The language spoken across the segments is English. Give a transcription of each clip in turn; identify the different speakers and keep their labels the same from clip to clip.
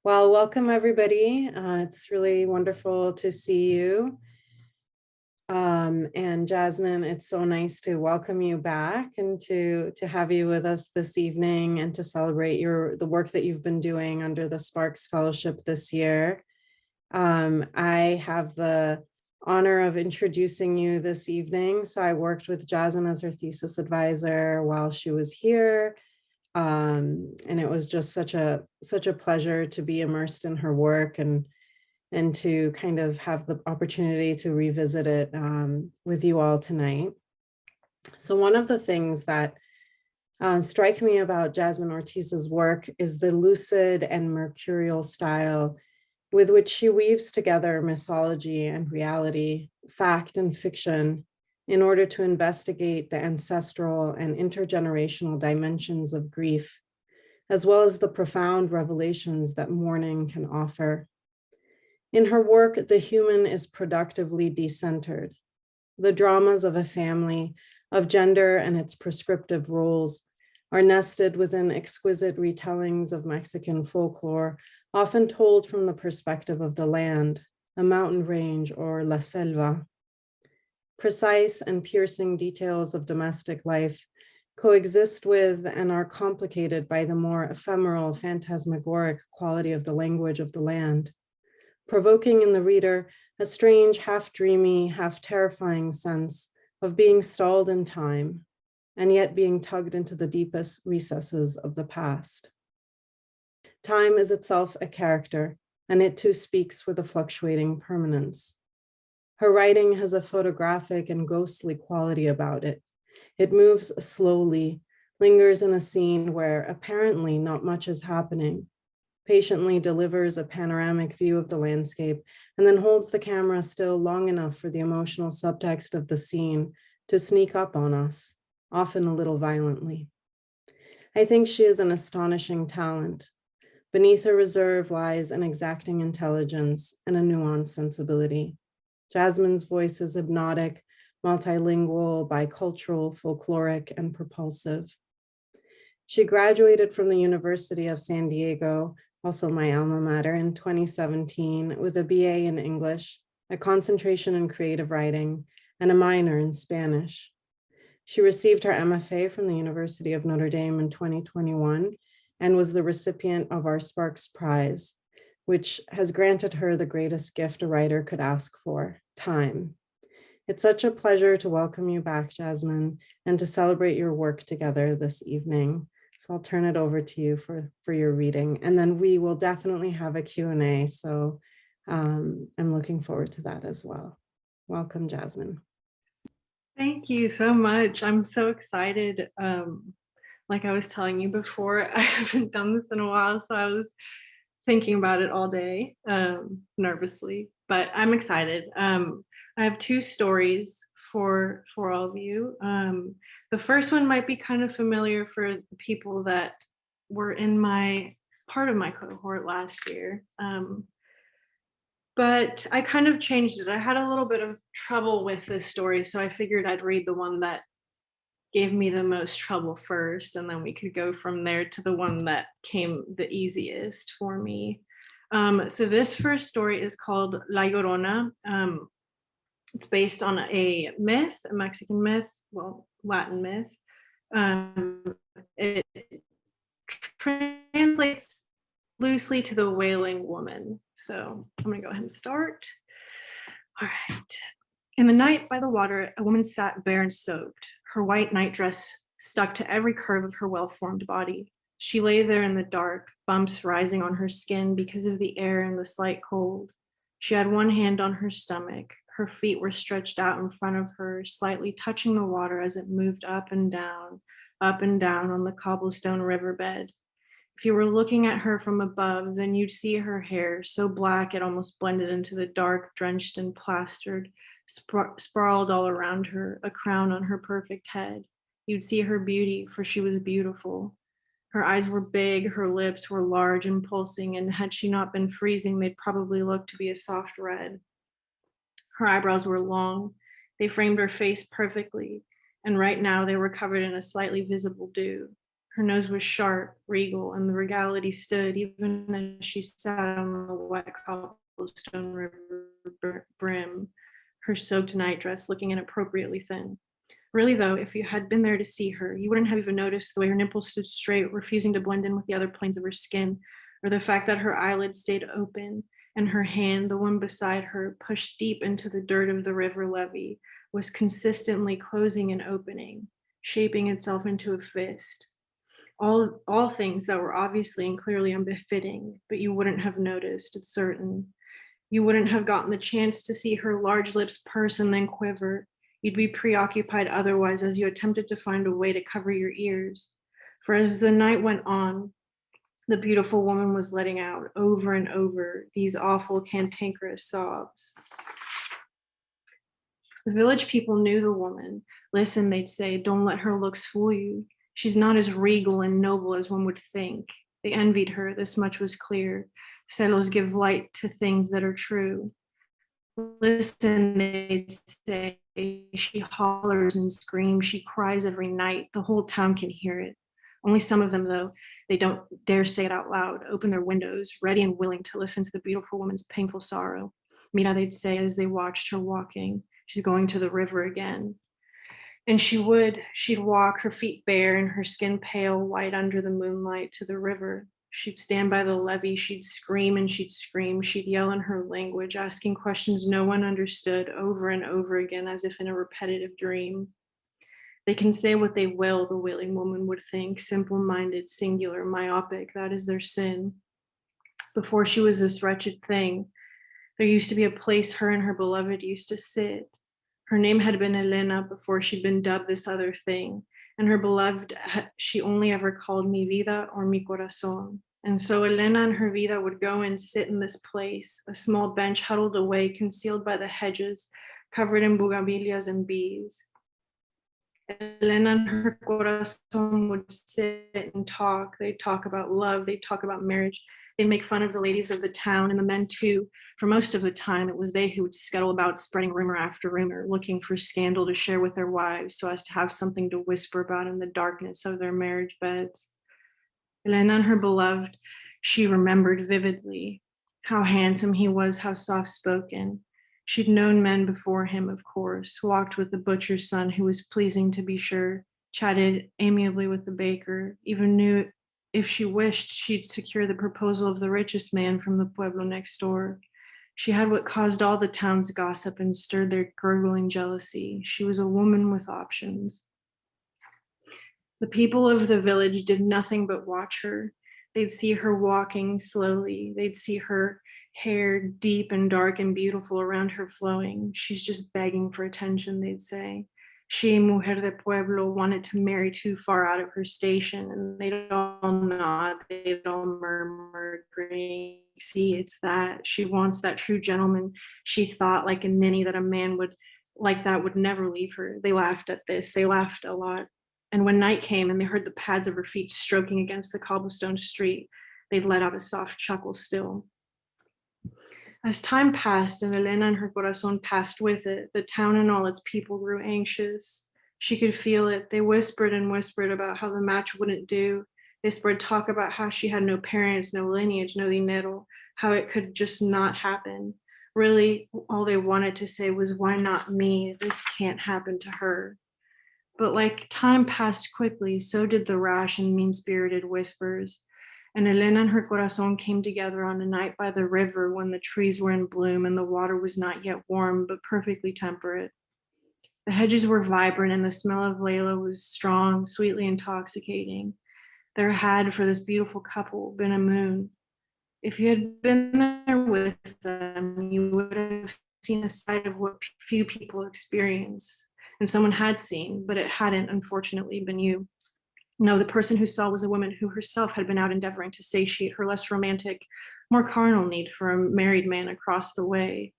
Speaker 1: Well, welcome everybody. It's really wonderful to see you. And Jasmine, it's so nice to welcome you back and to have you with us this evening and to celebrate the work that you've been doing under the Sparks Fellowship this year. I have the honor of introducing you this evening. So I worked with Jasmine as her thesis advisor while she was here. And it was just such a pleasure to be immersed in her work and to kind of have the opportunity to revisit it with you all tonight. So one of the things that strike me about Jasmine Ortiz's work is the lucid and mercurial style with which she weaves together mythology and reality, fact and fiction, in order to investigate the ancestral and intergenerational dimensions of grief, as well as the profound revelations that mourning can offer. In her work, the human is productively decentered. The dramas of a family, of gender and its prescriptive roles, are nested within exquisite retellings of Mexican folklore, often told from the perspective of the land, a mountain range or la selva. Precise and piercing details of domestic life coexist with and are complicated by the more ephemeral, phantasmagoric quality of the language of the land, provoking in the reader a strange, half-dreamy, half-terrifying sense of being stalled in time, and yet being tugged into the deepest recesses of the past. Time is itself a character, and it too speaks with a fluctuating permanence. Her writing has a photographic and ghostly quality about it. It moves slowly, lingers in a scene where apparently not much is happening, patiently delivers a panoramic view of the landscape, and then holds the camera still long enough for the emotional subtext of the scene to sneak up on us, often a little violently. I think she is an astonishing talent. Beneath her reserve lies an exacting intelligence and a nuanced sensibility. Jasmine's voice is hypnotic, multilingual, bicultural, folkloric, and propulsive. She graduated from the University of San Diego, also my alma mater, in 2017 with a BA in English, a concentration in creative writing, and a minor in Spanish. She received her MFA from the University of Notre Dame in 2021 and was the recipient of our Sparks Prize, which has granted her the greatest gift a writer could ask for, time. It's such a pleasure to welcome you back, Jasmine, and to celebrate your work together this evening. So I'll turn it over to you for your reading, and then we will definitely have a Q&A, so I'm looking forward to that as well. Welcome, Jasmine.
Speaker 2: Thank you so much. I'm so excited. Like I was telling you before, I haven't done this in a while, so I was thinking about it all day, nervously, but I'm excited. I have two stories for all of you. The first one might be kind of familiar for the people that were in part of my cohort last year. But I kind of changed it. I had a little bit of trouble with this story, so I figured I'd read the one that gave me the most trouble first, and then we could go from there to the one that came the easiest for me. So this first story is called Lagorona. It's based on a myth, a Mexican myth, well, Latin myth. It translates loosely to the wailing woman. So I'm gonna go ahead and start. All right. In the night by the water, a woman sat bare and soaked, her white nightdress stuck to every curve of her well-formed body. She lay there in the dark, bumps rising on her skin because of the air and the slight cold. She had one hand on her stomach. Her feet were stretched out in front of her, slightly touching the water as it moved up and down on the cobblestone riverbed. If you were looking at her from above, then you'd see her hair, so black it almost blended into the dark, drenched and plastered, sprawled all around her, a crown on her perfect head. You'd see her beauty, for she was beautiful. Her eyes were big, her lips were large and pulsing, and had she not been freezing, they'd probably look to be a soft red. Her eyebrows were long. They framed her face perfectly, and right now they were covered in a slightly visible dew. Her nose was sharp, regal, and the regality stood even as she sat on the wet cobblestone river brim, her soaked nightdress looking inappropriately thin. Really, though, if you had been there to see her, you wouldn't have even noticed the way her nipples stood straight, refusing to blend in with the other planes of her skin, or the fact that her eyelids stayed open, and her hand, the one beside her, pushed deep into the dirt of the river levee, was consistently closing and opening, shaping itself into a fist. All things that were obviously and clearly unbefitting, but you wouldn't have noticed, it's certain. You wouldn't have gotten the chance to see her large lips purse and then quiver. You'd be preoccupied otherwise as you attempted to find a way to cover your ears. For as the night went on, the beautiful woman was letting out over and over these awful cantankerous sobs. The village people knew the woman. Listen, they'd say, don't let her looks fool you. She's not as regal and noble as one would think. They envied her, this much was clear. Celos give light to things that are true. Listen, they'd say, she hollers and screams, she cries every night. The whole town can hear it. Only some of them, though, they don't dare say it out loud, open their windows, ready and willing to listen to the beautiful woman's painful sorrow. Mira, they'd say as they watched her walking, she's going to the river again. And she'd walk, her feet bare and her skin pale white under the moonlight, to the river. She'd stand by the levee, she'd scream and she'd scream, she'd yell in her language, asking questions no one understood over and over again as if in a repetitive dream. They can say what they will, the wailing woman would think, simple-minded, singular, myopic, that is their sin. Before she was this wretched thing, there used to be a place her and her beloved used to sit. Her name had been Elena before she'd been dubbed this other thing, and her beloved, she only ever called me Vida or mi corazón. And so Elena and her Vida would go and sit in this place, a small bench huddled away, concealed by the hedges, covered in bugambilias and bees. Elena and her corazón would sit and talk. They'd talk about love. They'd talk about marriage. They'd make fun of the ladies of the town and the men too. For most of the time, it was they who would scuttle about spreading rumor after rumor, looking for scandal to share with their wives so as to have something to whisper about in the darkness of their marriage beds. Elena and her beloved, she remembered vividly how handsome he was, how soft-spoken. She'd known men before him, of course, walked with the butcher's son who was pleasing to be sure, chatted amiably with the baker, even knew if she wished she'd secure the proposal of the richest man from the pueblo next door. She had what caused all the town's gossip and stirred their gurgling jealousy. She was a woman with options. The people of the village did nothing but watch her. They'd see her walking slowly. They'd see her hair deep and dark and beautiful around her flowing. She's just begging for attention, they'd say. She, mujer de pueblo, wanted to marry too far out of her station, and they'd all nod, they'd all murmur, agreeing. See, it's that. She wants that true gentleman. She thought, like a ninny, that a man like that would never leave her. They laughed at this. They laughed a lot. And when night came and they heard the pads of her feet stroking against the cobblestone street, they'd let out a soft chuckle still. As time passed and Elena and her corazón passed with it, the town and all its people grew anxious. She could feel it. They whispered and whispered about how the match wouldn't do. They spread talk about how she had no parents, no lineage, no dinero, how it could just not happen. Really, all they wanted to say was, why not me? This can't happen to her. But like time passed quickly, so did the rash and mean-spirited whispers. And Elena and her corazón came together on a night by the river when the trees were in bloom and the water was not yet warm, but perfectly temperate. The hedges were vibrant and the smell of Layla was strong, sweetly intoxicating. There had, for this beautiful couple, been a moon. If you had been there with them, you would have seen a side of what few people experience. And someone had seen, but it hadn't, unfortunately, been you. No, the person who saw was a woman who herself had been out endeavoring to satiate her less romantic, more carnal need for a married man across the way.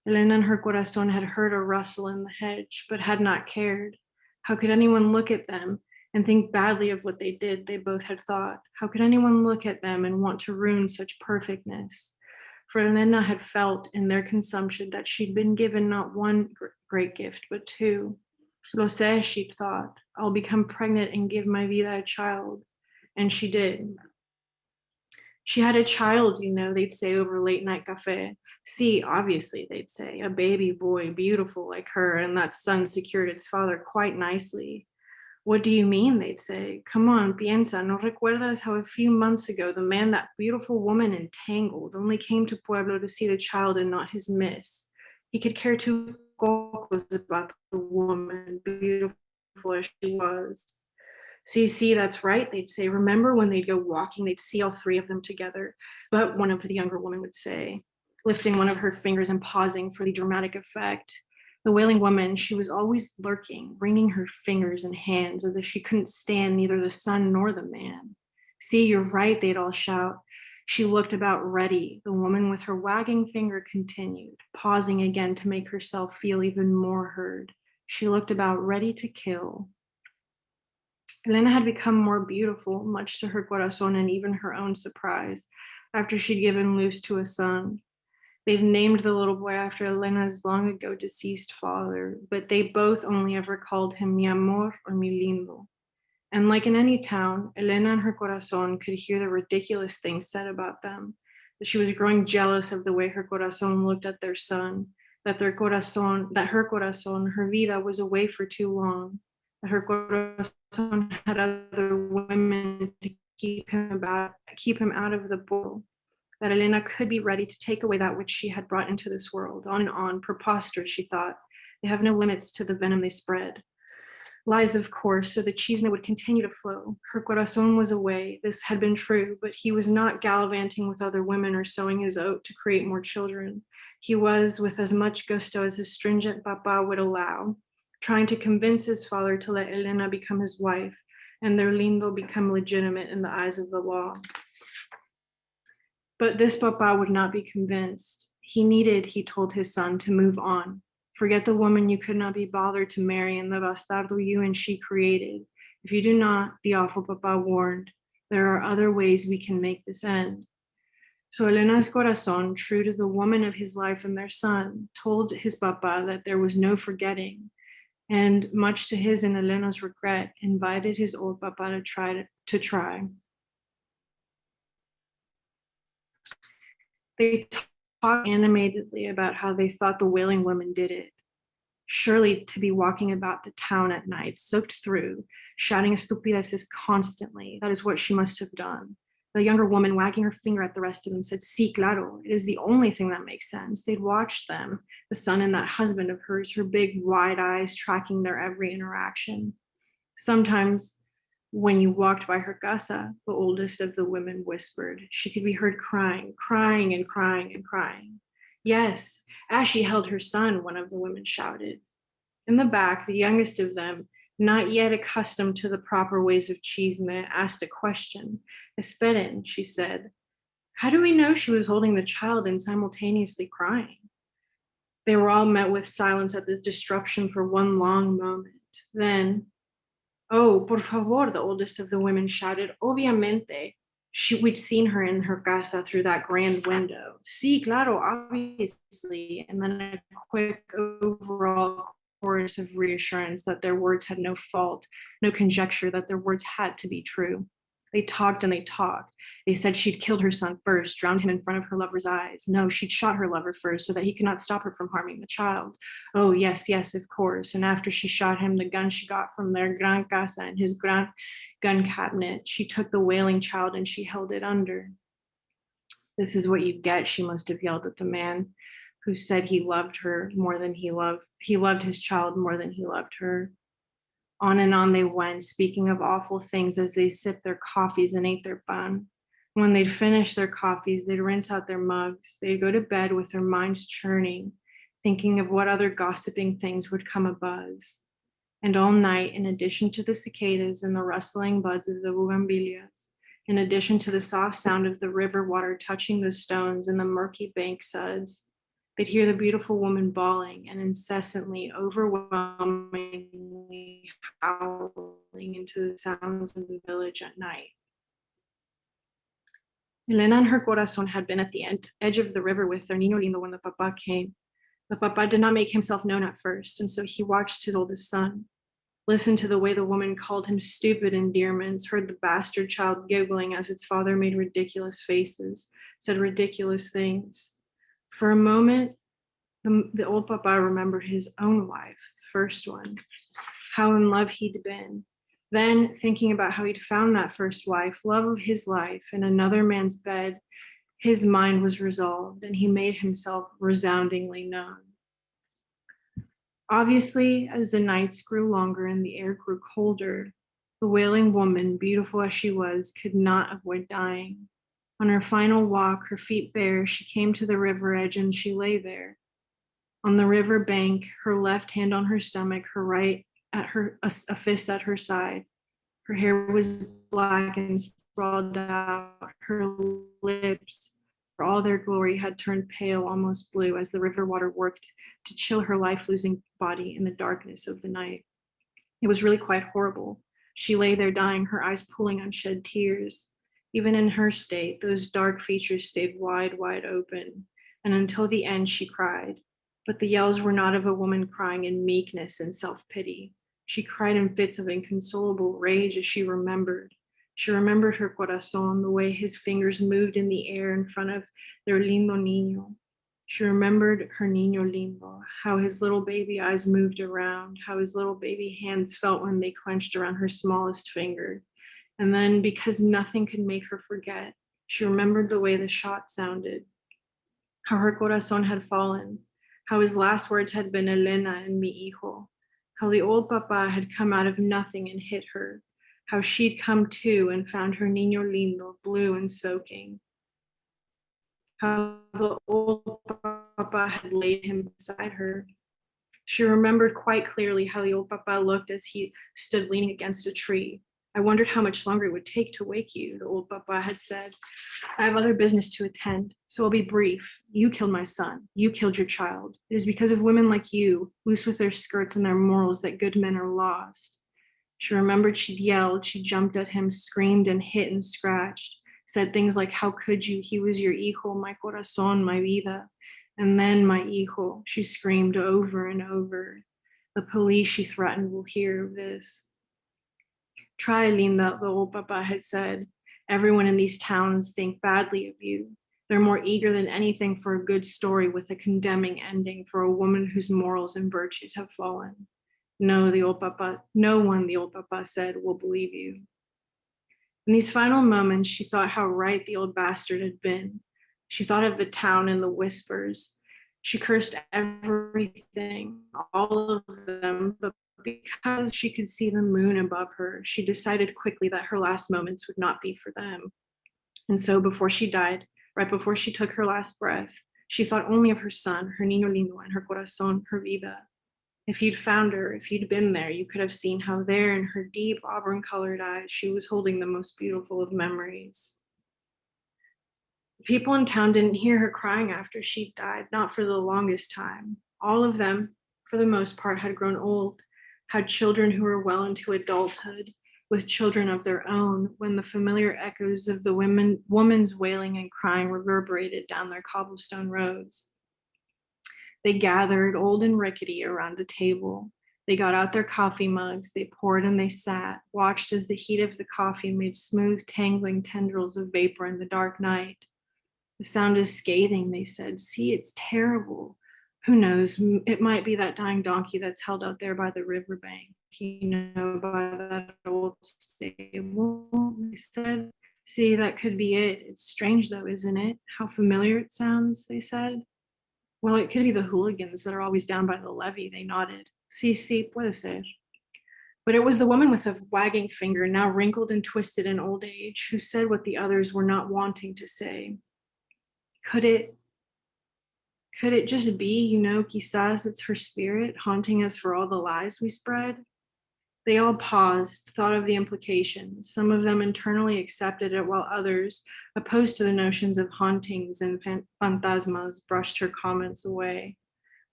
Speaker 2: Elena and her corazón had heard a rustle in the hedge, but had not cared. How could anyone look at them and think badly of what they did, they both had thought? How could anyone look at them and want to ruin such perfectness? For Elena had felt in their consumption that she'd been given not one great gift, but two. Lo sé, she'd thought. I'll become pregnant and give my vida a child. And she did. She had a child, they'd say over late night cafe. See, obviously, they'd say, a baby boy, beautiful like her, and that son secured its father quite nicely. What do you mean, they'd say? Come on, piensa, ¿no recuerdas how a few months ago the man that beautiful woman entangled only came to Pueblo to see the child and not his miss? He could care two cocos about the woman, beautiful as she was. See, that's right, they'd say. Remember when they'd go walking, they'd see all three of them together. But one of the younger women would say, lifting one of her fingers and pausing for the dramatic effect. The wailing woman, she was always lurking, wringing her fingers and hands as if she couldn't stand neither the sun nor the man. See, you're right, they'd all shout. She looked about ready. The woman with her wagging finger continued, pausing again to make herself feel even more heard. She looked about ready to kill. Elena had become more beautiful, much to her corazón and even her own surprise, after she'd given loose to a son. They'd named the little boy after Elena's long ago deceased father, but they both only ever called him mi amor or mi lindo. And like in any town, Elena and her corazón could hear the ridiculous things said about them, that she was growing jealous of the way her corazón looked at their son, that her corazón, her vida, was away for too long, that her corazón had other women to keep him out of the bowl, that Elena could be ready to take away that which she had brought into this world. On and on, preposterous, she thought. They have no limits to the venom they spread. Lies, of course, so the chisme would continue to flow. Her corazón was away. This had been true, but he was not gallivanting with other women or sowing his oat to create more children. He was, with as much gusto as his stringent papa would allow, trying to convince his father to let Elena become his wife and their lindo become legitimate in the eyes of the law. But this papa would not be convinced. He needed, he told his son, to move on. Forget the woman you could not be bothered to marry and the bastardo you and she created. If you do not, the awful papa warned, there are other ways we can make this end. So Elena's corazón, true to the woman of his life and their son, told his papa that there was no forgetting, and much to his and Elena's regret, invited his old papa to try. They talked animatedly about how they thought the wailing woman did it. Surely to be walking about the town at night, soaked through, shouting estupideces constantly, that is what she must have done. The younger woman, wagging her finger at the rest of them, said, sí, claro, it is the only thing that makes sense. They'd watched them, the son and that husband of hers, her big wide eyes tracking their every interaction. Sometimes, when you walked by her casa, the oldest of the women whispered, she could be heard crying and crying and crying. Yes, as she held her son, one of the women shouted. In the back, the youngest of them, not yet accustomed to the proper ways of chisme, asked a question. Esperen, she said. How do we know she was holding the child and simultaneously crying? They were all met with silence at the disruption for one long moment. Then, oh, por favor, the oldest of the women shouted. Obviamente, we'd seen her in her casa through that grand window. Sí, claro, obviously. And then a quick overall chorus of reassurance that their words had no fault, no conjecture that their words had to be true. They talked and they talked. They said she'd killed her son first, drowned him in front of her lover's eyes. No, she'd shot her lover first so that he could not stop her from harming the child. Oh, yes, of course. And after she shot him, the gun she got from their gran casa and his gran gun cabinet, she took the wailing child and she held it under. This is what you get, she must have yelled at the man who said he loved her more than he loved his child more than he loved her. On and on they went, speaking of awful things as they sipped their coffees and ate their pan. When they'd finish their coffees, they'd rinse out their mugs. They'd go to bed with their minds churning, thinking of what other gossiping things would come abuzz. And all night, in addition to the cicadas and the rustling buds of the bougainvilleas, in addition to the soft sound of the river water touching the stones and the murky bank suds, they'd hear the beautiful woman bawling and incessantly, overwhelmingly howling into the sounds of the village at night. Elena and her corazón had been at the edge of the river with their niño lindo when the papa came. The papa did not make himself known at first, and so he watched his oldest son. listened to the way the woman called him stupid endearments, heard the bastard child giggling as its father made ridiculous faces, said ridiculous things. For a moment, the old papa remembered his own wife, the first one, how in love he'd been. Then, thinking about how he'd found that first wife, love of his life, in another man's bed, his mind was resolved, and he made himself resoundingly known. Obviously, as the nights grew longer and the air grew colder, the wailing woman, beautiful as she was, could not avoid dying. On her final walk, her feet bare, she came to the river edge and she lay there. On the river bank, her left hand on her stomach, her right at a fist at her side. Her hair was black and sprawled out. Her lips, for all their glory, had turned pale, almost blue, as the river water worked to chill her life-losing body in the darkness of the night. It was really quite horrible. She lay there dying, her eyes pooling unshed tears. Even in her state, those dark features stayed wide, wide open, and until the end she cried. But the yells were not of a woman crying in meekness and self-pity. She cried in fits of inconsolable rage as she remembered. She remembered her corazón, the way his fingers moved in the air in front of their lindo niño. She remembered her niño lindo, how his little baby eyes moved around, how his little baby hands felt when they clenched around her smallest finger. And then, because nothing could make her forget, she remembered the way the shot sounded, how her corazón had fallen, how his last words had been Elena and mi hijo, how the old papa had come out of nothing and hit her, how she'd come to and found her niño lindo, blue and soaking, how the old papa had laid him beside her. She remembered quite clearly how the old papa looked as he stood leaning against a tree. I wondered how much longer it would take to wake you, the old papa had said. I have other business to attend, so I'll be brief. You killed my son. You killed your child. It is because of women like you, loose with their skirts and their morals, that good men are lost. She remembered she'd yelled, she jumped at him, screamed and hit and scratched, said things like, how could you? He was your hijo, my corazón, my vida. And then my hijo, she screamed over and over. The police, she threatened, will hear of this. Try, Linda, the old papa had said. Everyone in these towns think badly of you. They're more eager than anything for a good story with a condemning ending for a woman whose morals and virtues have fallen. No, the old papa, no one, the old papa said, will believe you. In these final moments, she thought how right the old bastard had been. She thought of the town and the whispers. She cursed everything, all of them, but because she could see the moon above her, she decided quickly that her last moments would not be for them. And so before she died, right before she took her last breath, she thought only of her son, her niño lindo, and her corazón, her vida. If you'd found her, if you'd been there, you could have seen how there in her deep auburn-colored eyes, she was holding the most beautiful of memories. The people in town didn't hear her crying after she died, not for the longest time. All of them, for the most part, had grown old, had children who were well into adulthood, with children of their own, when the familiar echoes of the woman's wailing and crying reverberated down their cobblestone roads. They gathered, old and rickety, around a table. They got out their coffee mugs, they poured and they sat, watched as the heat of the coffee made smooth, tangling tendrils of vapor in the dark night. The sound is scathing, they said. See, it's terrible. Who knows? It might be that dying donkey that's held out there by the riverbank, by that old stable, they said. See, that could be it. It's strange though, isn't it? How familiar it sounds, they said. Well, it could be the hooligans that are always down by the levee, they nodded. Sí, puede ser. But it was the woman with a wagging finger, now wrinkled and twisted in old age, who said what the others were not wanting to say. Could it just be, quizás it's her spirit haunting us for all the lies we spread? They all paused, thought of the implications. Some of them internally accepted it, while others, opposed to the notions of hauntings and fantasmas, brushed her comments away.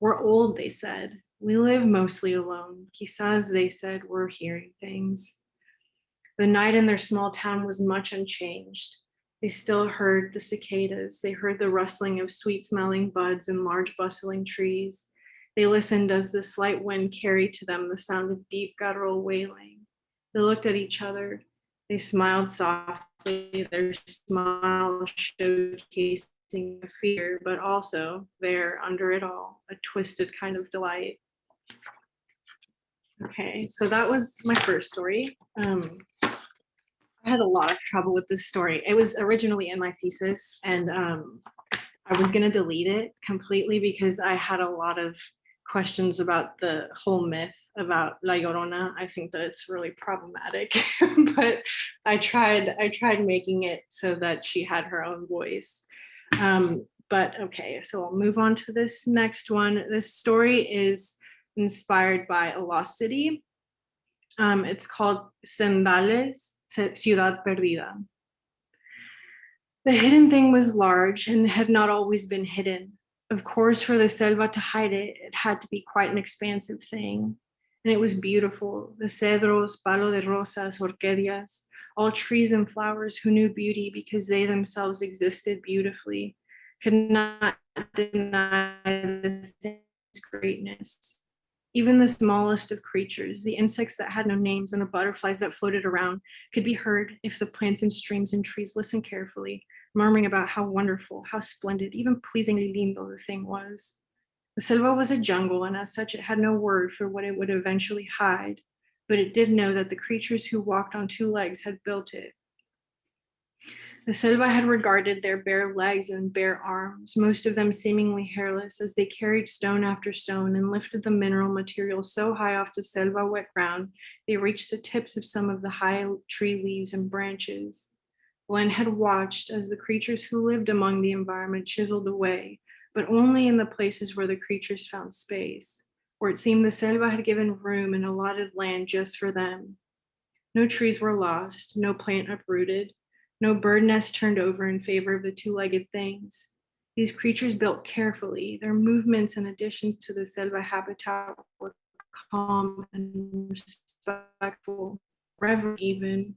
Speaker 2: We're old, they said. We live mostly alone. Quizás, they said, we're hearing things. The night in their small town was much unchanged. They still heard the cicadas. They heard the rustling of sweet-smelling buds in large bustling trees. They listened as the slight wind carried to them the sound of deep guttural wailing. They looked at each other. They smiled softly, their smile showcasing fear, but also there, under it all, a twisted kind of delight. Okay, so that was my first story. I had a lot of trouble with this story. It was originally in my thesis, and I was going to delete it completely because I had a lot of questions about the whole myth about La Llorona. I think that it's really problematic, but I tried making it so that she had her own voice. But okay, so I'll move on to this next one. This story is inspired by a lost city. It's called Symbales, Ciudad Perdida. The hidden thing was large and had not always been hidden. Of course, for the selva to hide it, it had to be quite an expansive thing. And it was beautiful. The cedros, palo de rosas, orquídeas, all trees and flowers who knew beauty because they themselves existed beautifully, could not deny the thing's greatness. Even the smallest of creatures, the insects that had no names and the butterflies that floated around, could be heard if the plants and streams and trees listened carefully, murmuring about how wonderful, how splendid, even pleasingly lindo the thing was. The selva was a jungle, and as such, it had no word for what it would eventually hide, but it did know that the creatures who walked on two legs had built it. The selva had regarded their bare legs and bare arms, most of them seemingly hairless, as they carried stone after stone and lifted the mineral material so high off the selva wet ground, they reached the tips of some of the high tree leaves and branches. Glenn had watched as the creatures who lived among the environment chiseled away, but only in the places where the creatures found space, where it seemed the selva had given room and allotted land just for them. No trees were lost, no plant uprooted, no bird nest turned over in favor of the two-legged things. These creatures built carefully. Their movements and additions to the selva habitat were calm and respectful, reverent even.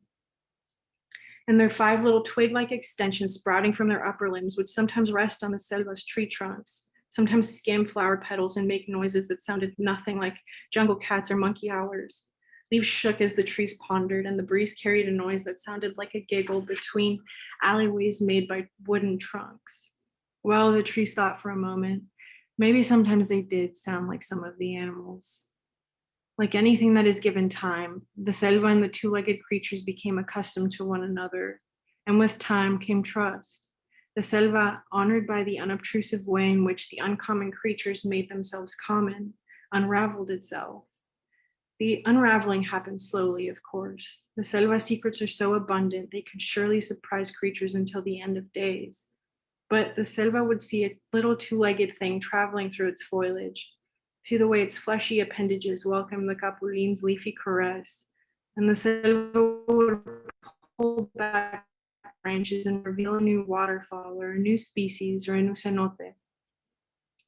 Speaker 2: And their 5 little twig-like extensions sprouting from their upper limbs would sometimes rest on the selva's tree trunks, sometimes skim flower petals and make noises that sounded nothing like jungle cats or monkey howlers. Leaves shook as the trees pondered, and the breeze carried a noise that sounded like a giggle between alleyways made by wooden trunks. Well, the trees thought for a moment. Maybe sometimes they did sound like some of the animals. Like anything that is given time, the selva and the two-legged creatures became accustomed to one another, and with time came trust. The selva, honored by the unobtrusive way in which the uncommon creatures made themselves common, unraveled itself. The unraveling happened slowly, of course. The selva secrets are so abundant they could surely surprise creatures until the end of days. But the selva would see a little two-legged thing traveling through its foliage, see the way its fleshy appendages welcome the capulin's leafy caress, and the selva would pull back branches and reveal a new waterfall or a new species or a new cenote.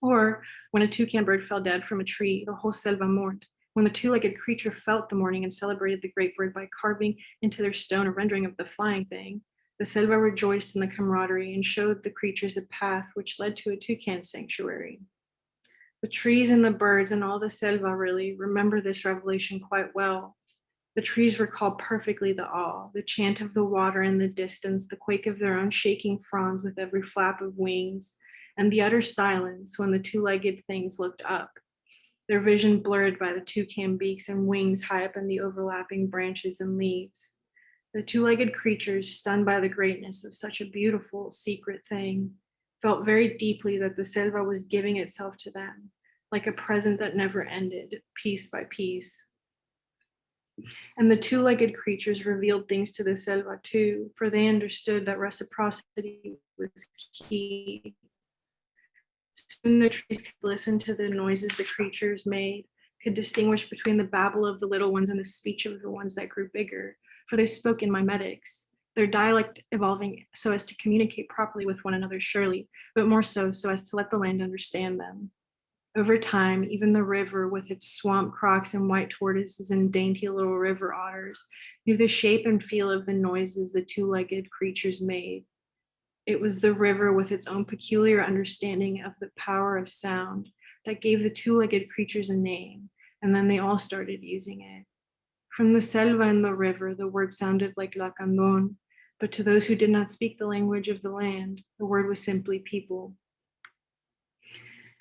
Speaker 2: Or when a toucan bird fell dead from a tree, the whole selva mourned. When the two-legged creature felt the mourning and celebrated the great bird by carving into their stone a rendering of the flying thing, the selva rejoiced in the camaraderie and showed the creatures a path which led to a toucan sanctuary. The trees and the birds and all the selva really remember this revelation quite well. The trees recall perfectly the awe, the chant of the water in the distance, the quake of their own shaking fronds with every flap of wings, and the utter silence when the two-legged things looked up, their vision blurred by the toucan beaks and wings high up in the overlapping branches and leaves. The two-legged creatures, stunned by the greatness of such a beautiful, secret thing, felt very deeply that the selva was giving itself to them, like a present that never ended, piece by piece. And the two-legged creatures revealed things to the selva too, for they understood that reciprocity was key. Soon the trees could listen to the noises the creatures made, could distinguish between the babble of the little ones and the speech of the ones that grew bigger, for they spoke in mimetics, their dialect evolving so as to communicate properly with one another surely, but more so as to let the land understand them. Over time, even the river with its swamp crocs and white tortoises and dainty little river otters knew the shape and feel of the noises the two-legged creatures made. It was the river with its own peculiar understanding of the power of sound, that gave the two-legged creatures a name, and then they all started using it. From the selva and the river, the word sounded like lacandon, but to those who did not speak the language of the land, the word was simply people.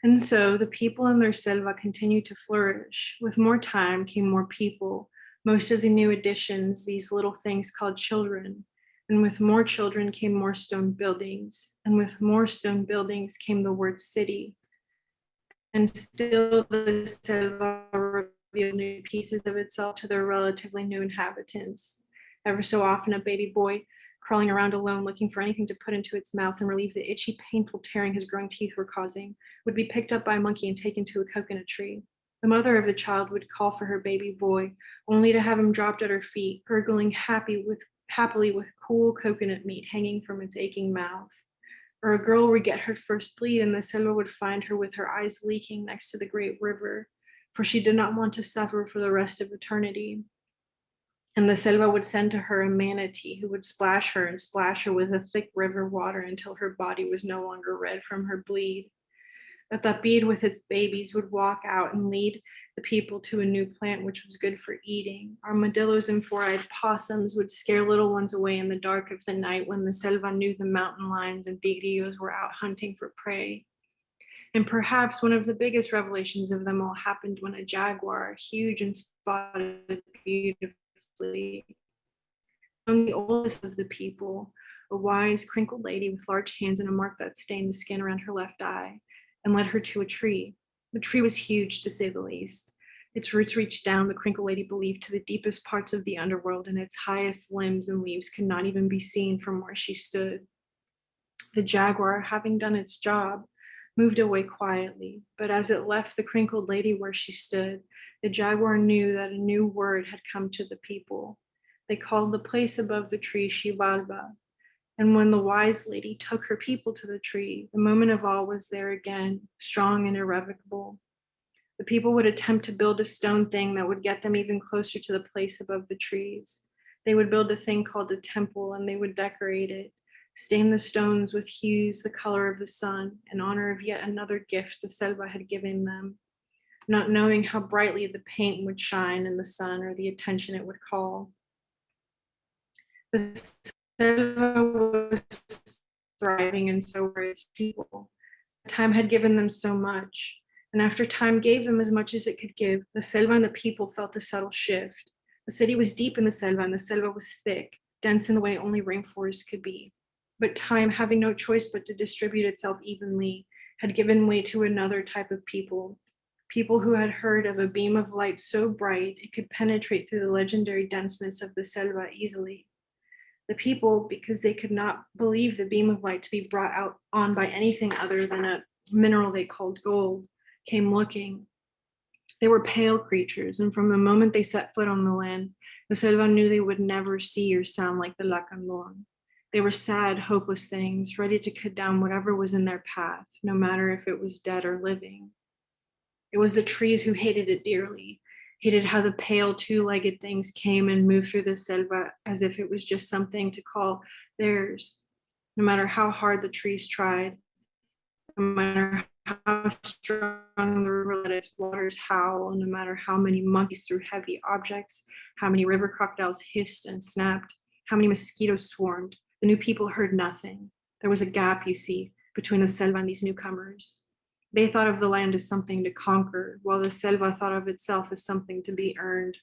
Speaker 2: And so the people in their selva continued to flourish. With more time came more people, most of the new additions, these little things called children. And with more children came more stone buildings. And with more stone buildings came the word city. And still the selva revealed new pieces of itself to their relatively new inhabitants. Ever so often, a baby boy crawling around alone looking for anything to put into its mouth and relieve the itchy, painful tearing his growing teeth were causing, would be picked up by a monkey and taken to a coconut tree. The mother of the child would call for her baby boy, only to have him dropped at her feet, gurgling happily with cool coconut meat hanging from its aching mouth. Or a girl would get her first bleed, and the selva would find her with her eyes leaking next to the great river, for she did not want to suffer for the rest of eternity. And the selva would send to her a manatee who would splash her with a thick river water until her body was no longer red from her bleed. A tapir with its babies would walk out and lead the people to a new plant which was good for eating. Armadillos and four-eyed possums would scare little ones away in the dark of the night when the selva knew the mountain lions and tigrillos were out hunting for prey. And perhaps one of the biggest revelations of them all happened when a jaguar, huge and spotted beautifully, among the oldest of the people, a wise, crinkled lady with large hands and a mark that stained the skin around her left eye, and led her to a tree. The tree was huge, to say the least. Its roots reached down, the crinkled lady believed, to the deepest parts of the underworld, and its highest limbs and leaves could not even be seen from where she stood. The jaguar, having done its job, moved away quietly, but as it left the crinkled lady where she stood, the jaguar knew that a new word had come to the people. They called the place above the tree Shivalba. And when the wise lady took her people to the tree, the moment of awe was there again, strong and irrevocable. The people would attempt to build a stone thing that would get them even closer to the place above the trees. They would build a thing called a temple, and they would decorate it, stain the stones with hues the color of the sun, in honor of yet another gift the selva had given them, not knowing how brightly the paint would shine in the sun or the attention it would call. The selva was thriving, and so were its people. Time had given them so much, and after time gave them as much as it could give, the selva and the people felt a subtle shift. The city was deep in the selva, and the selva was thick, dense in the way only rainforests could be. But time, having no choice but to distribute itself evenly, had given way to another type of people who had heard of a beam of light so bright it could penetrate through the legendary denseness of the selva easily. The people, because they could not believe the beam of light to be brought out on by anything other than a mineral they called gold, came looking. They were pale creatures, and from the moment they set foot on the land, the selva knew they would never see or sound like the lacandon. They were sad, hopeless things, ready to cut down whatever was in their path, no matter if it was dead or living. It was the trees who hated it dearly, hated how the pale two-legged things came and moved through the selva as if it was just something to call theirs, no matter how hard the trees tried, no matter how strong the river let its waters howl, no matter how many monkeys threw heavy objects, how many river crocodiles hissed and snapped, how many mosquitoes swarmed. The new people heard nothing. There was a gap, you see, between the selva and these newcomers. They thought of the land as something to conquer, while the selva thought of itself as something to be earned.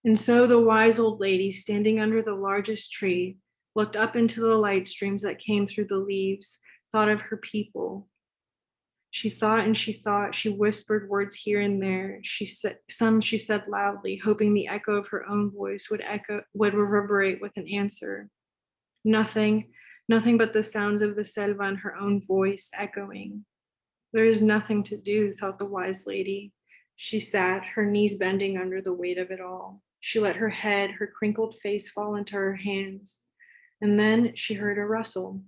Speaker 2: And so the wise old lady, standing under the largest tree, looked up into the light streams that came through the leaves, thought of her people. She thought and she thought, she whispered words here and there. She said loudly, hoping the echo of her own voice would reverberate with an answer. Nothing but the sounds of the selva and her own voice echoing. There is nothing to do, thought the wise lady. She sat, her knees bending under the weight of it all. She let her head, her crinkled face fall into her hands. And then she heard a rustle.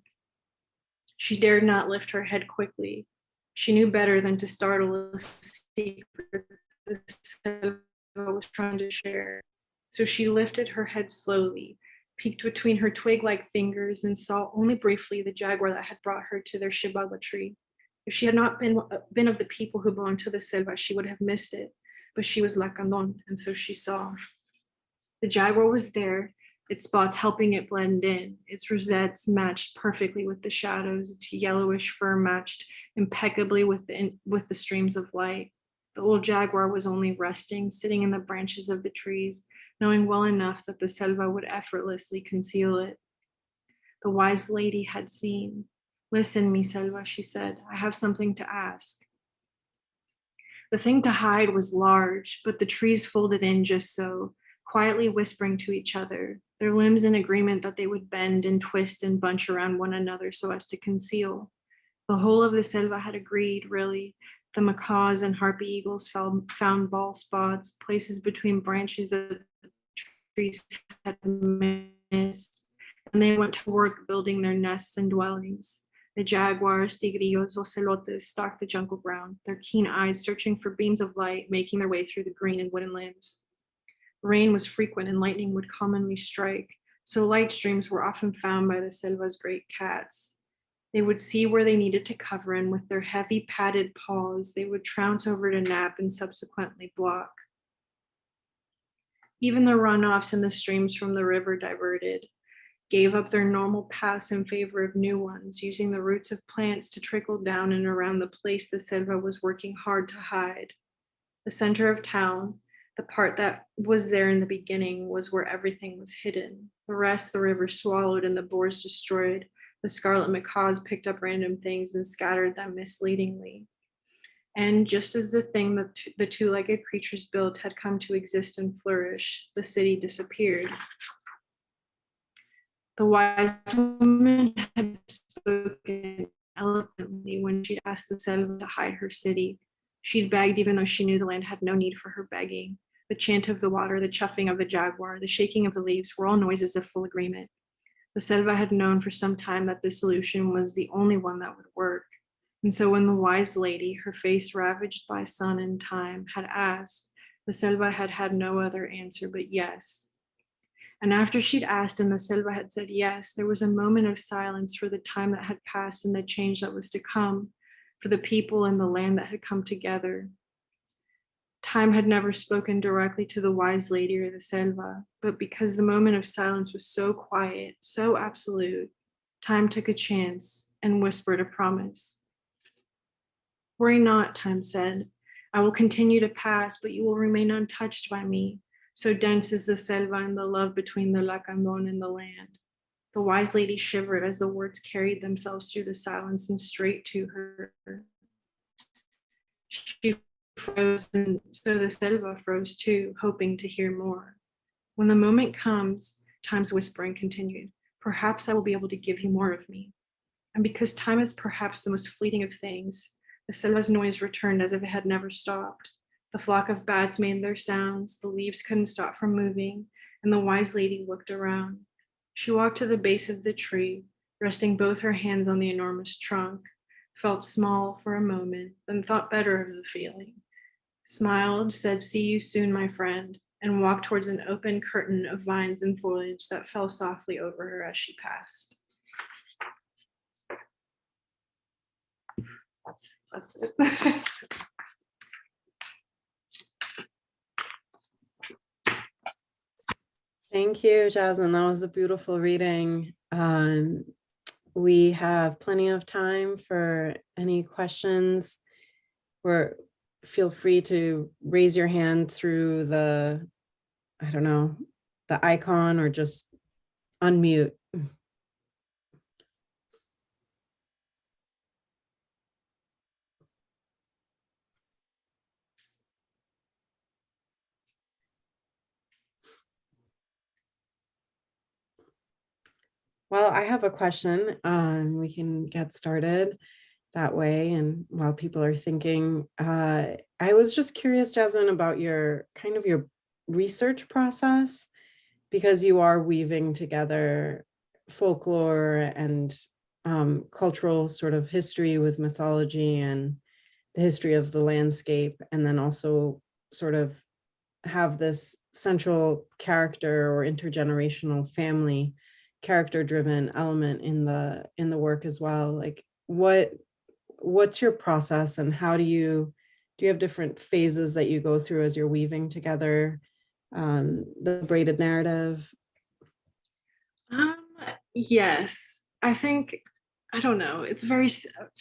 Speaker 2: She dared not lift her head quickly. She knew better than to startle a secret the selva was trying to share. So she lifted her head slowly, peeked between her twig-like fingers, and saw only briefly the jaguar that had brought her to their shibaba tree. If she had not been of the people who belonged to the selva, she would have missed it. But she was Lacandon, and so she saw. The jaguar was there, its spots helping it blend in. Its rosettes matched perfectly with the shadows. Its yellowish fur matched impeccably with the streams of light. The old jaguar was only resting, sitting in the branches of the trees, knowing well enough that the selva would effortlessly conceal it. The wise lady had seen. Listen, mi selva, she said, I have something to ask. The thing to hide was large, but the trees folded in just so, quietly whispering to each other, their limbs in agreement that they would bend and twist and bunch around one another so as to conceal. The whole of the selva had agreed, really. The macaws and harpy eagles found bald spots, places between branches that the trees had missed, and they went to work building their nests and dwellings. The jaguars, tigrillos, ocelotes stalked the jungle ground, their keen eyes searching for beams of light, making their way through the green and wooden limbs. Rain was frequent and lightning would commonly strike, so light streams were often found by the selva's great cats. They would see where they needed to cover, and with their heavy padded paws, they would trounce over to nap and subsequently block. Even the runoffs and the streams from the river diverted, gave up their normal paths in favor of new ones, using the roots of plants to trickle down and around the place the selva was working hard to hide. The center of town, the part that was there in the beginning, was where everything was hidden. The rest the river swallowed and the boars destroyed. The scarlet macaws picked up random things and scattered them misleadingly. And just as the thing that the two-legged creatures built had come to exist and flourish, the city disappeared. The wise woman had spoken eloquently when she'd asked the selva to hide her city. She'd begged even though she knew the land had no need for her begging. The chant of the water, the chuffing of the jaguar, the shaking of the leaves were all noises of full agreement. The selva had known for some time that this solution was the only one that would work. And so when the wise lady, her face ravaged by sun and time, had asked, the selva had had no other answer but yes. And after she'd asked and the selva had said yes, there was a moment of silence for the time that had passed and the change that was to come, for the people and the land that had come together. Time had never spoken directly to the wise lady or the selva, but because the moment of silence was so quiet, so absolute, time took a chance and whispered a promise. Worry not, time said. I will continue to pass, but you will remain untouched by me. So dense is the selva and the love between the Lacandon and the land. The wise lady shivered as the words carried themselves through the silence and straight to her. She froze, and so the selva froze too, hoping to hear more. When the moment comes, time's whispering continued, perhaps I will be able to give you more of me. And because time is perhaps the most fleeting of things, the selva's noise returned as if it had never stopped. The flock of bats made their sounds, the leaves couldn't stop from moving, and the wise lady looked around. She walked to the base of the tree, resting both her hands on the enormous trunk, felt small for a moment, then thought better of the feeling, smiled, said, see you soon, my friend, and walked towards an open curtain of vines and foliage that fell softly over her as she passed. That's it.
Speaker 1: Thank you, Jasmine. That was a beautiful reading. We have plenty of time for any questions. Feel free to raise your hand through the, I don't know, the icon, or just unmute. Well, I have a question. We can get started that way. And while people are thinking, I was just curious, Jasmine, about your research process, because you are weaving together folklore and cultural sort of history with mythology and the history of the landscape, and then also sort of have this central character or intergenerational family character driven element in the work as well. Like what what's your process, and how do you have different phases that you go through as you're weaving together the braided narrative?
Speaker 2: Um, yes, I think, I don't know. It's very,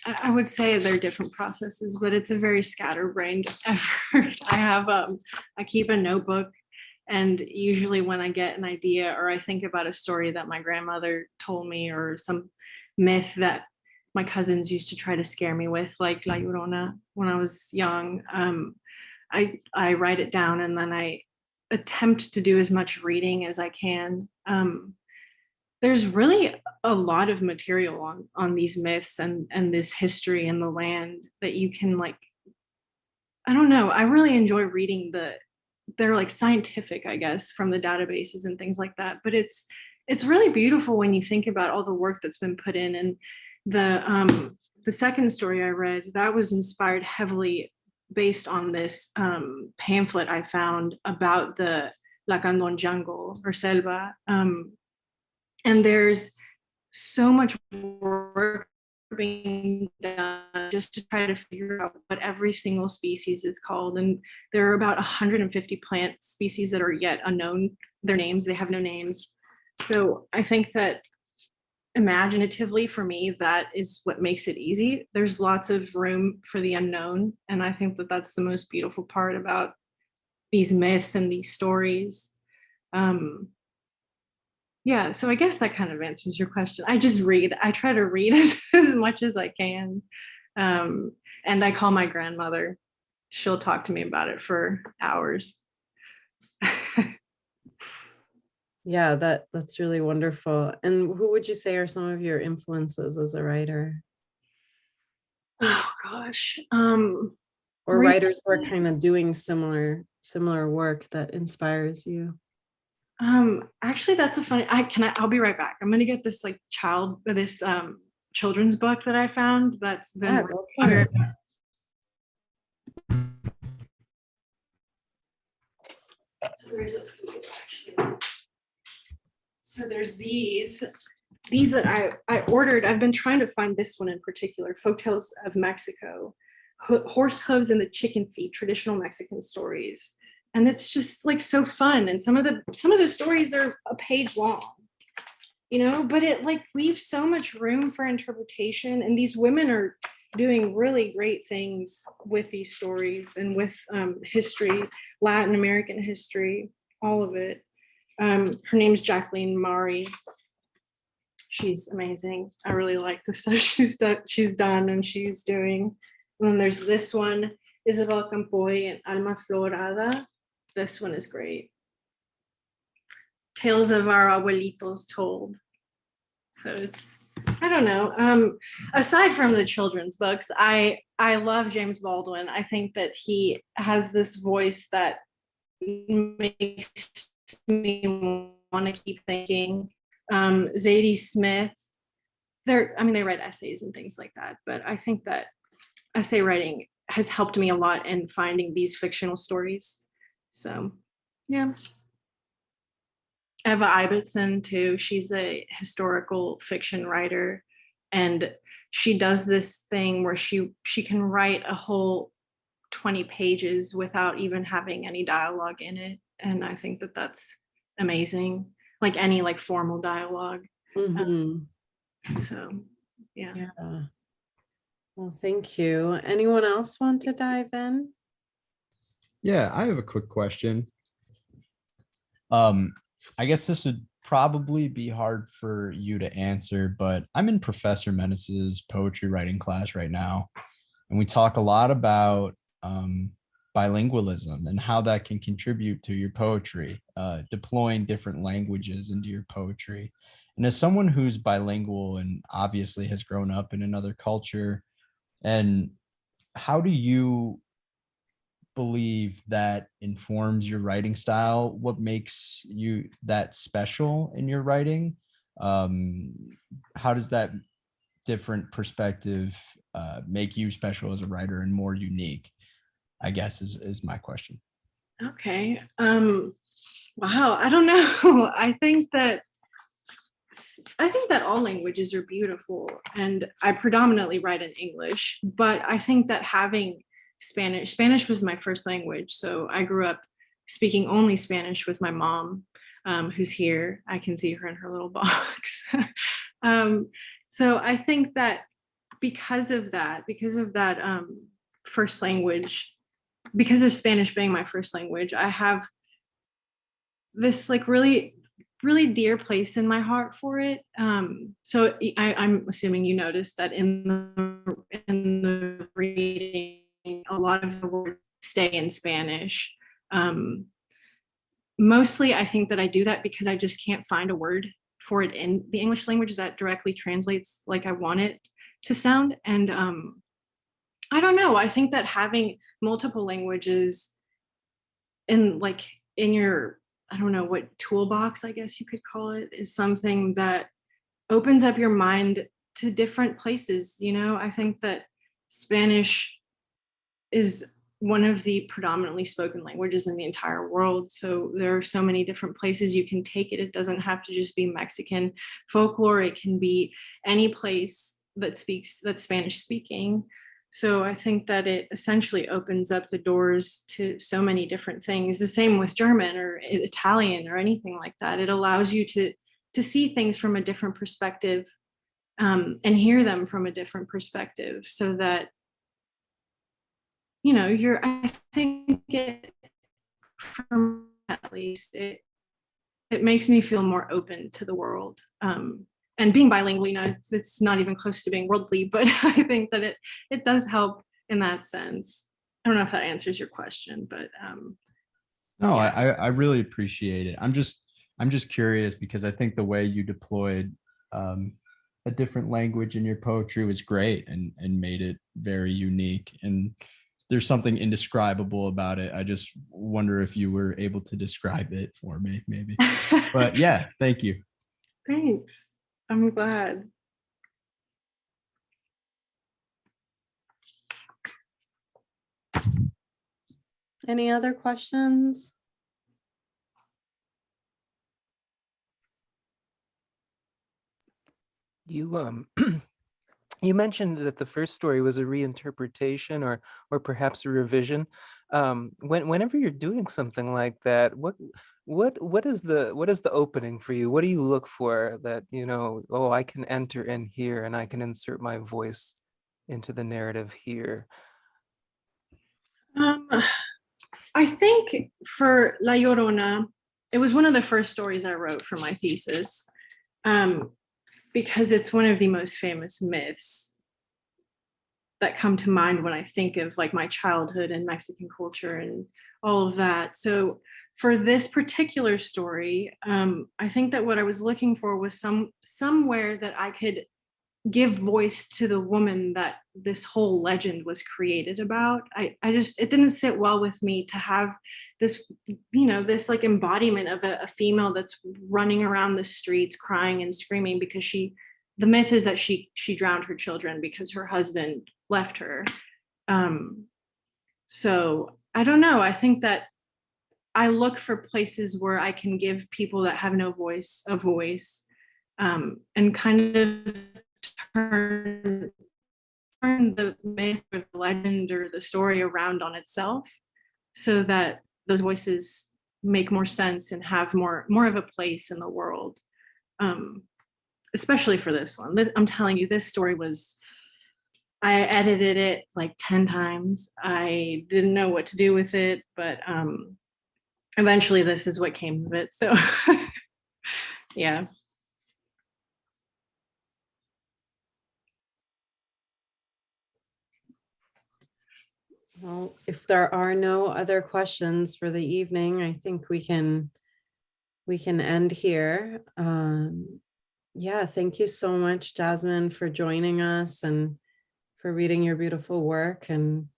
Speaker 2: I would say they're different processes, but it's a very scatterbrained effort. I keep a notebook, and usually when I get an idea or I think about a story that my grandmother told me, or some myth that my cousins used to try to scare me with, like La Llorona, when I was young, I write it down, and then I attempt to do as much reading as I can. There's really a lot of material on these myths and this history in the land that you can, like, I don't know, I really enjoy reading they're like scientific, I guess, from the databases and things like that, but it's really beautiful when you think about all the work that's been put in. And the second story I read, that was inspired heavily based on this pamphlet I found about the Lacandon jungle or selva. And there's so much work being done just to try to figure out what every single species is called. And there are about 150 plant species that are yet unknown. Their names, they have no names. So I think that imaginatively, for me, that is what makes it easy. There's lots of room for the unknown. And I think that that's the most beautiful part about these myths and these stories. Yeah, so I guess that kind of answers your question. I just read. I try to read as much as I can. And I call my grandmother. She'll talk to me about it for hours.
Speaker 1: Yeah, that's really wonderful. And who would you say are some of your influences as a writer?
Speaker 2: Oh gosh.
Speaker 1: Or writers who are kind of doing similar work that inspires you?
Speaker 2: Actually, that's a funny. I'll be right back. I'm gonna get this children's book that I found. That's been.
Speaker 1: Yeah, go for it.
Speaker 2: So there's a few, actually. So there's these that I ordered. I've been trying to find this one in particular, Folktales of Mexico, Horse Hooves and the Chicken Feet, Traditional Mexican Stories. And it's just like so fun. And some of the stories are a page long, but it like leaves so much room for interpretation. And these women are doing really great things with these stories and with history, Latin American history, all of it. Her name's Jacqueline Mari. She's amazing. I really like the stuff she's done and she's doing. And then there's this one, Isabel Campoy and Alma Florada. This one is great. Tales of Our Abuelitos Told. So it's, I don't know. Aside from the children's books, I love James Baldwin. I think that he has this voice that makes me want to keep thinking. Zadie Smith, they write essays and things like that, but I think that essay writing has helped me a lot in finding these fictional stories. So, yeah. Eva Ibison too. She's a historical fiction writer, and she does this thing where she can write a whole 20 pages without even having any dialogue in it. And I think that that's amazing, like any like formal dialogue. So, yeah.
Speaker 1: Well, thank you. Anyone else want to dive in?
Speaker 3: Yeah, I have a quick question. I guess this would probably be hard for you to answer, but I'm in Professor Menace's poetry writing class right now, and we talk a lot about bilingualism and how that can contribute to your poetry, deploying different languages into your poetry. And as someone who's bilingual and obviously has grown up in another culture, and how do you believe that informs your writing style? What makes you that special in your writing? How does that different perspective make you special as a writer and more unique, I guess is my question.
Speaker 2: Okay. Wow. I don't know. I think that I think that all languages are beautiful, and I predominantly write in English, but I think that having Spanish was my first language. So I grew up speaking only Spanish with my mom, who's here. I can see her in her little box. So I think that because of that first language, because of Spanish being my first language, I have this like really dear place in my heart for it. So I'm assuming you noticed that in the reading, a lot of the words stay in Spanish. Mostly, I think that I do that because I just can't find a word for it in the English language that directly translates like I want it to sound. And I don't know. I think that having multiple languages in your, I don't know what toolbox, I guess you could call it, is something that opens up your mind to different places. You know, I think that Spanish is one of the predominantly spoken languages in the entire world. So there are so many different places you can take it. It doesn't have to just be Mexican folklore. It can be any place that's Spanish speaking. So I think that it essentially opens up the doors to so many different things. The same with German or Italian or anything like that. It allows you to see things from a different perspective, and hear them from a different perspective, so that, you know, I think it, for me at least, it makes me feel more open to the world. And being bilingual, you know, it's not even close to being worldly, but I think that it does help in that sense. I don't know if that answers your question, but
Speaker 3: No,
Speaker 2: yeah.
Speaker 3: I really appreciate it. I'm just curious because I think the way you deployed a different language in your poetry was great and made it very unique. And there's something indescribable about it. I just wonder if you were able to describe it for me, maybe. But yeah, thank you.
Speaker 2: Thanks. I'm glad.
Speaker 1: Any other questions?
Speaker 4: You you mentioned that the first story was a reinterpretation or perhaps a revision. Whenever you're doing something like that, what is the opening for you? What do you look for that, you know, oh, I can enter in here and I can insert my voice into the narrative here?
Speaker 2: I think for La Llorona, it was one of the first stories I wrote for my thesis, because it's one of the most famous myths that come to mind when I think of like my childhood and Mexican culture and all of that. So for this particular story, I think that what I was looking for was somewhere that I could give voice to the woman that this whole legend was created about. It didn't sit well with me to have this, you know, this like embodiment of a female that's running around the streets crying and screaming because the myth is that she drowned her children because her husband left her. So I don't know. I think that I look for places where I can give people that have no voice a voice, and kind of turn the myth or the legend or the story around on itself, so that those voices make more sense and have more of a place in the world. Especially for this one. I'm telling you, this story I edited it like 10 times. I didn't know what to do with it, but eventually this is what came of it. So yeah.
Speaker 1: Well, if there are no other questions for the evening, I think we can end here. Yeah, thank you so much, Jasmine, for joining us and for reading your beautiful work, and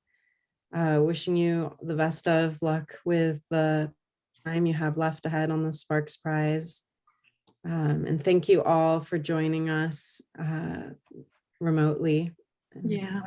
Speaker 1: wishing you the best of luck with the time you have left ahead on the Sparks Prize. And thank you all for joining us remotely.
Speaker 2: Yeah.